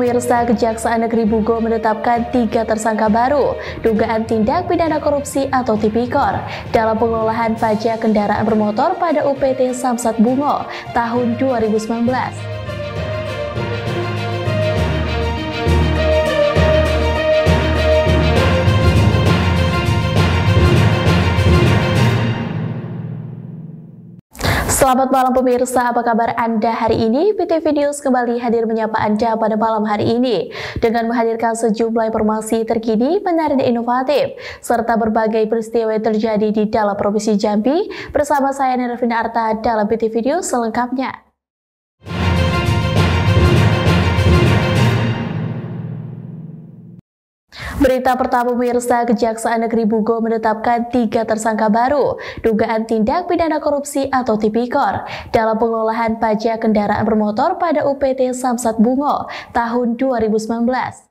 pemirsa, Kejaksaan Negeri Bungo menetapkan 3 tersangka baru dugaan tindak pidana korupsi atau tipikor dalam pengelolaan pajak kendaraan bermotor pada UPT Samsat Bungo tahun 2019. Selamat malam pemirsa, apa kabar Anda hari ini? PTV News kembali hadir menyapa Anda pada malam hari ini dengan menghadirkan sejumlah informasi terkini, menarik dan inovatif, serta berbagai peristiwa yang terjadi di dalam Provinsi Jambi. Bersama saya Nervina Arta dalam PTV News selengkapnya. Berita pertama pemirsa, Kejaksaan Negeri Bungo menetapkan 3 tersangka baru dugaan tindak pidana korupsi atau tipikor dalam pengelolaan pajak kendaraan bermotor pada UPT Samsat Bungo tahun 2019.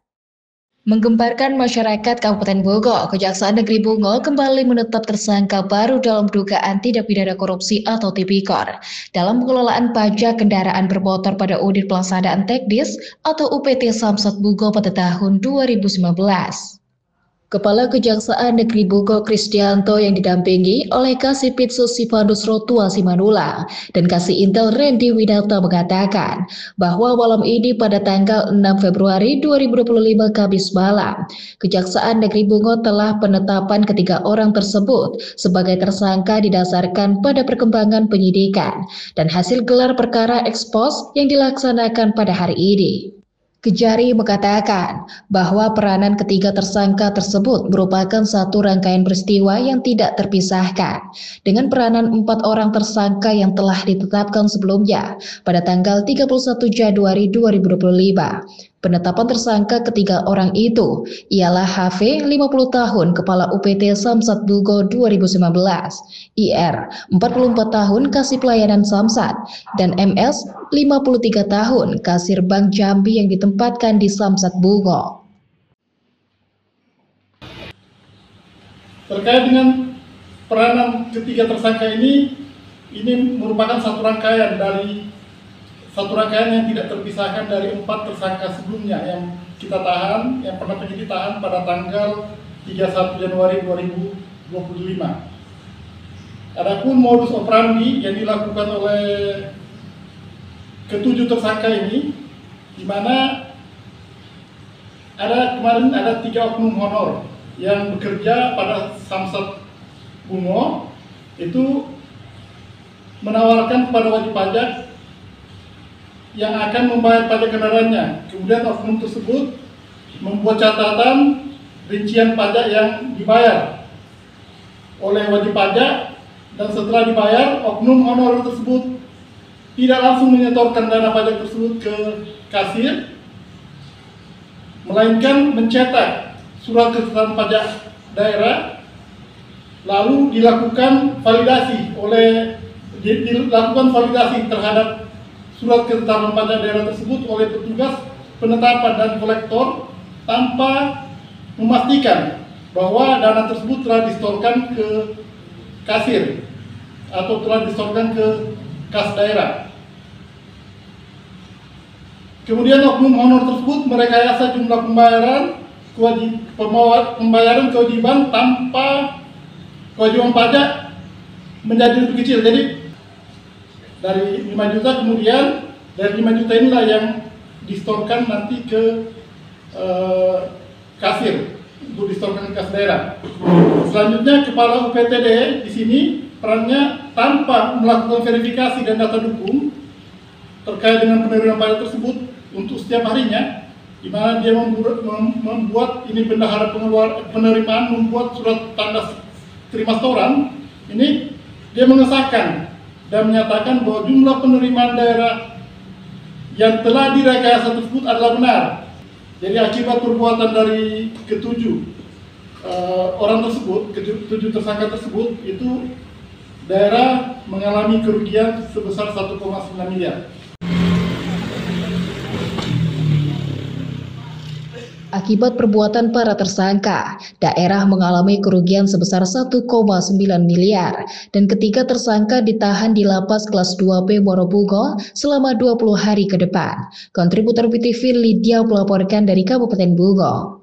Menggemparkan masyarakat Kabupaten Bungo, Kejaksaan Negeri Bungo kembali menetap tersangka baru dalam dugaan tindak pidana korupsi atau tipikor dalam pengelolaan pajak kendaraan bermotor pada Unit Pelaksanaan Teknis atau UPT Samsat Bungo pada tahun 2019. Kepala Kejaksaan Negeri Bungo Kristianto yang didampingi oleh Kasipit Susipandus Rotua Simanula dan Kasih Intel Randy Winata mengatakan bahwa malam ini pada tanggal 6 Februari 2025 Kamis malam, Kejaksaan Negeri Bungo telah penetapan ketiga orang tersebut sebagai tersangka didasarkan pada perkembangan penyidikan dan hasil gelar perkara ekspos yang dilaksanakan pada hari ini. Kejari mengatakan bahwa peranan ketiga tersangka tersebut merupakan satu rangkaian peristiwa yang tidak terpisahkan dengan peranan 4 orang tersangka yang telah ditetapkan sebelumnya pada tanggal 31 Januari 2025. Penetapan tersangka ketiga orang itu ialah HV 50 tahun Kepala UPT Samsat Bungo 2019, IR 44 tahun Kasih Pelayanan Samsat, dan MS 53 tahun Kasir Bank Jambi yang ditempatkan di Samsat Bungo. Terkait dengan peranan ketiga tersangka ini merupakan satu rangkaian yang tidak terpisahkan dari 4 tersangka sebelumnya yang kita tahan, yang pernah penyidik tahan pada tanggal 31 Januari 2025. Adapun modus operandi yang dilakukan oleh ketujuh tersangka ini, di mana kemarin ada 3 oknum honor yang bekerja pada Samsat Bungo, itu menawarkan kepada wajib pajak yang akan membayar pajak kendaraannya. Kemudian oknum tersebut membuat catatan rincian pajak yang dibayar oleh wajib pajak, dan setelah dibayar, oknum honor tersebut tidak langsung menyetorkan dana pajak tersebut ke kasir, melainkan mencetak surat keterangan pajak daerah, lalu dilakukan validasi terhadap surat keterangan pajak daerah tersebut oleh petugas penetapan dan kolektor tanpa memastikan bahwa dana tersebut telah disetorkan ke kasir atau telah disetorkan ke kas daerah. Kemudian oknum honor tersebut merekayasa jumlah pembayaran kewajiban tanpa kewajiban pajak menjadi lebih kecil. Jadi dari 5 juta, kemudian dari 5 juta inilah yang disetorkan nanti ke kasir untuk disetorkan ke kas daerah. Selanjutnya kepala UPTD di sini perannya tanpa melakukan verifikasi dan data dukung terkait dengan penerimaan pajak tersebut untuk setiap harinya, di mana dia membuat ini bendahara penerimaan, membuat surat tanda terima setoran. Ini dia mengesahkan dan menyatakan bahwa jumlah penerimaan daerah yang telah direkayasa tersebut adalah benar. Jadi akibat perbuatan dari ketujuh orang tersebut, ketujuh tersangka tersebut, itu daerah mengalami kerugian sebesar 1,9 miliar. Akibat perbuatan para tersangka, daerah mengalami kerugian sebesar 1,9 miliar dan ketiga tersangka ditahan di Lapas Kelas 2B Morobungo selama 20 hari ke depan. Kontributor PTV Lydia melaporkan dari Kabupaten Bungo.